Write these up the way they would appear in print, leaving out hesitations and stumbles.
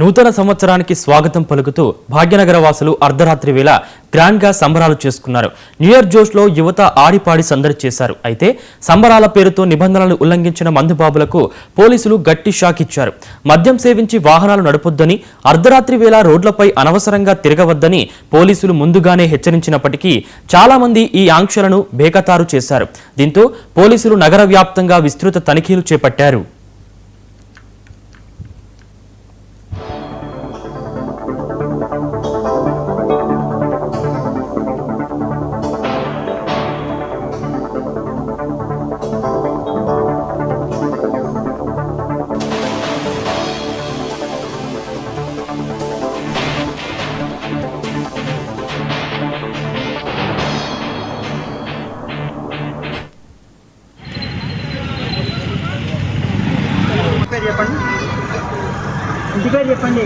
నూతన సంవత్సరానికి స్వాగతం పలుకుతూ భాగ్యనగర వాసులు అర్ధరాత్రి వేళ గ్రాండ్ గా సంబరాలు చేసుకున్నారు. న్యూ ఇయర్ జోష్ లో యువత ఆడిపాడి సందడి చేశారు. అయితే సంబరాల పేరుతో నిబంధనలను ఉల్లంఘించిన మందుబాబులకు పోలీసులు గట్టి షాక్ ఇచ్చారు. మద్యం సేవించి వాహనాలు నడపొద్దని, అర్ధరాత్రి వేళ రోడ్లపై అనవసరంగా తిరగవద్దని పోలీసులు ముందుగానే హెచ్చరించినప్పటికీ చాలా మంది ఈ ఆంక్షలను బేఖతారు చేశారు. దీంతో పోలీసులు నగర వ్యాప్తంగా విస్తృత తనిఖీలు చేపట్టారు. చెప్పండి ఇంటి పేరు చెప్పండి.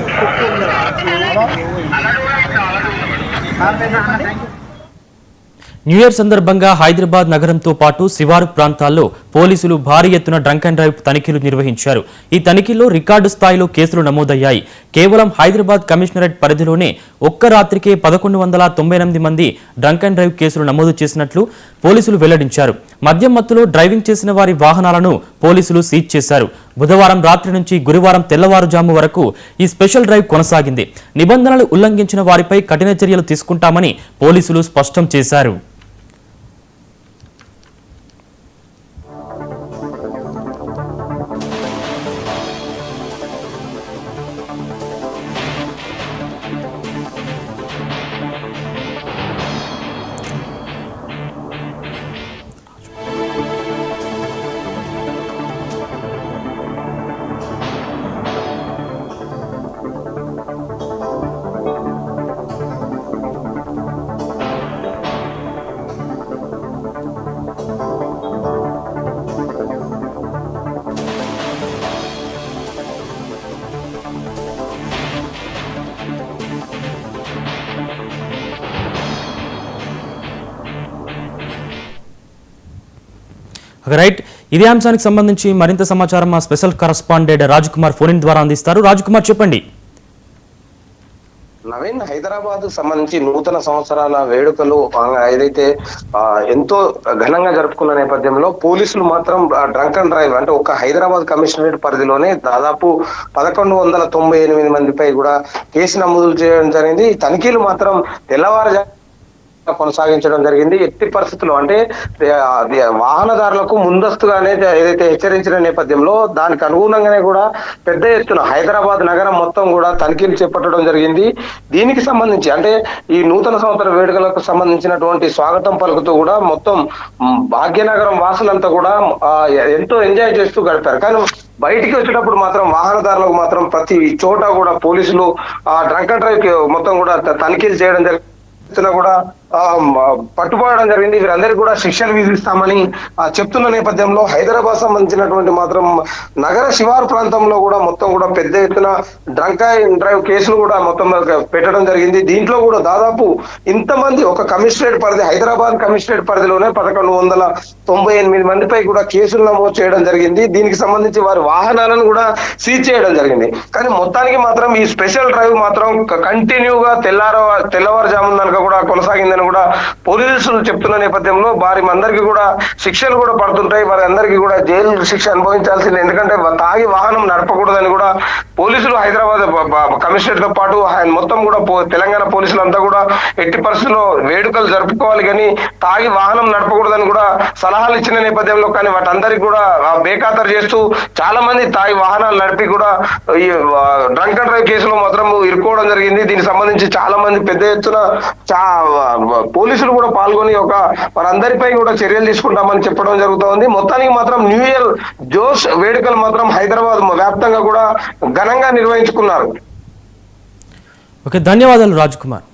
న్యూ ఇయర్ సందర్భంగా హైదరాబాద్ నగరంతో పాటు శివారు ప్రాంతాల్లో పోలీసులు భారీ ఎత్తున డ్రంక్ అండ్ డ్రైవ్ తనిఖీలు నిర్వహించారు. ఈ తనిఖీల్లో రికార్డు స్థాయిలో కేసులు నమోదయ్యాయి. కేవలం హైదరాబాద్ కమిషనరేట్ పరిధిలోనే ఒక్క రాత్రికే 1198 మంది డ్రంక్ అండ్ డ్రైవ్ కేసులు నమోదు చేసినట్లు పోలీసులు వెల్లడించారు. మద్యం మత్తులో డ్రైవింగ్ చేసిన వారి వాహనాలను పోలీసులు సీజ్ చేశారు. బుధవారం రాత్రి నుంచి గురువారం తెల్లవారుజాము వరకు ఈ స్పెషల్ డ్రైవ్ కొనసాగింది. నిబంధనలు ఉల్లంఘించిన వారిపై కఠిన చర్యలు తీసుకుంటామని పోలీసులు స్పష్టం చేశారు. రైట్, ఇదే అంశానికి సంబంధించి మరింత సమాచారం మా special correspondent Rajkumar phone in ద్వారా అందిస్తారు. రాజ్కుమార్, చెప్పండి. నవీన్, హైదరాబాద్ సంబంధించి నూతన సంవత్సరాల వేడుకలు ఏదైతే ఎంతో ఘనంగా జరుపుకున్న నేపథ్యంలో పోలీసులు మాత్రం డ్రంక్ అండ్ డ్రైవ్ అంటే ఒక హైదరాబాద్ కమిషనరేట్ పరిధిలోనే దాదాపు 1198 మందిపై కూడా కేసు నమోదు చేయడం జరిగింది. తనిఖీలు మాత్రం తెల్లవారుజాము కొనసాగించడం జరిగింది. ఎట్టి పరిస్థితుల్లో అంటే వాహనదారులకు ముందస్తుగానే ఏదైతే హెచ్చరించిన నేపథ్యంలో దానికి అనుగుణంగానే కూడా పెద్ద ఎత్తున హైదరాబాద్ నగరం మొత్తం కూడా తనిఖీలు చేపట్టడం జరిగింది. దీనికి సంబంధించి అంటే ఈ నూతన సంవత్సర వేడుకలకు సంబంధించినటువంటి స్వాగతం పలుకుతూ కూడా మొత్తం భాగ్యనగరం వాసులంతా కూడా ఎంతో ఎంజాయ్ చేస్తూ గడిపారు. కానీ బయటికి వచ్చేటప్పుడు మాత్రం వాహనదారులకు మాత్రం ప్రతి చోట కూడా పోలీసులు డ్రంక్ అండ్ డ్రైవ్ మొత్తం కూడా తనిఖీలు చేయడం జరిగింది. కూడా పట్టుబడడం జరిగింది. వీరందరికీ కూడా శిక్షలు విధిస్తామని చెప్తున్న నేపథ్యంలో హైదరాబాద్ సంబంధించినటువంటి మాత్రం నగర శివారు ప్రాంతంలో కూడా మొత్తం కూడా పెద్ద ఎత్తున డ్రంక్ అండ్ డ్రైవ్ కేసులు కూడా మొత్తం పెట్టడం జరిగింది. దీంట్లో కూడా దాదాపు ఇంతమంది ఒక కమిషనరేట్ పరిధి హైదరాబాద్ కమిషనరేట్ పరిధిలోనే 1198 మందిపై కూడా కేసులు నమోదు చేయడం జరిగింది. దీనికి సంబంధించి వారి వాహనాలను కూడా సీజ్ చేయడం జరిగింది. కానీ మొత్తానికి మాత్రం ఈ స్పెషల్ డ్రైవ్ మాత్రం కంటిన్యూగా తెల్లవారుజామున కూడా కొనసాగిందని కూడా పోలీసులు చెప్తున్న నేపథ్యంలో వారి అందరికీ కూడా శిక్షలు కూడా పడుతుంటాయి. వారి అందరికీ కూడా జైలు శిక్ష అనుభవించాల్సింది. ఎందుకంటే తాగి వాహనం నడపకూడదని కూడా పోలీసులు హైదరాబాద్ కమిషనరేట్ తో పాటు మొత్తం కూడా తెలంగాణ పోలీసులంతా కూడా ఎట్టి పరిస్థితుల్లో వేడుకలు జరుపుకోవాలి కానీ తాగి వాహనం నడపకూడదని కూడా సలహాలు ఇచ్చిన నేపథ్యంలో కానీ వాటందరికీ కూడా బేఖాతరు చేస్తూ చాలా మంది తాగి వాహనాలు నడిపి కూడా ఈ డ్రంక్ అండ్ డ్రైవ్ కేసులో మాత్రం ఇరుక్కోవడం జరిగింది. దీనికి సంబంధించి చాలా మంది పెద్ద ఎత్తున పోలీసులు కూడా పాల్గొని వారందరిపై కూడా చర్యలు తీసుకుంటామని చెప్పడం జరుగుతోంది. మొత్తానికి మాత్రం న్యూ ఇయర్ జోష్ వేడుకలు మాత్రం హైదరాబాద్ వ్యాప్తంగా కూడా ఘనంగా నిర్వహించుకున్నారు. ఓకే, ధన్యవాదాలు రాజ్కుమార్.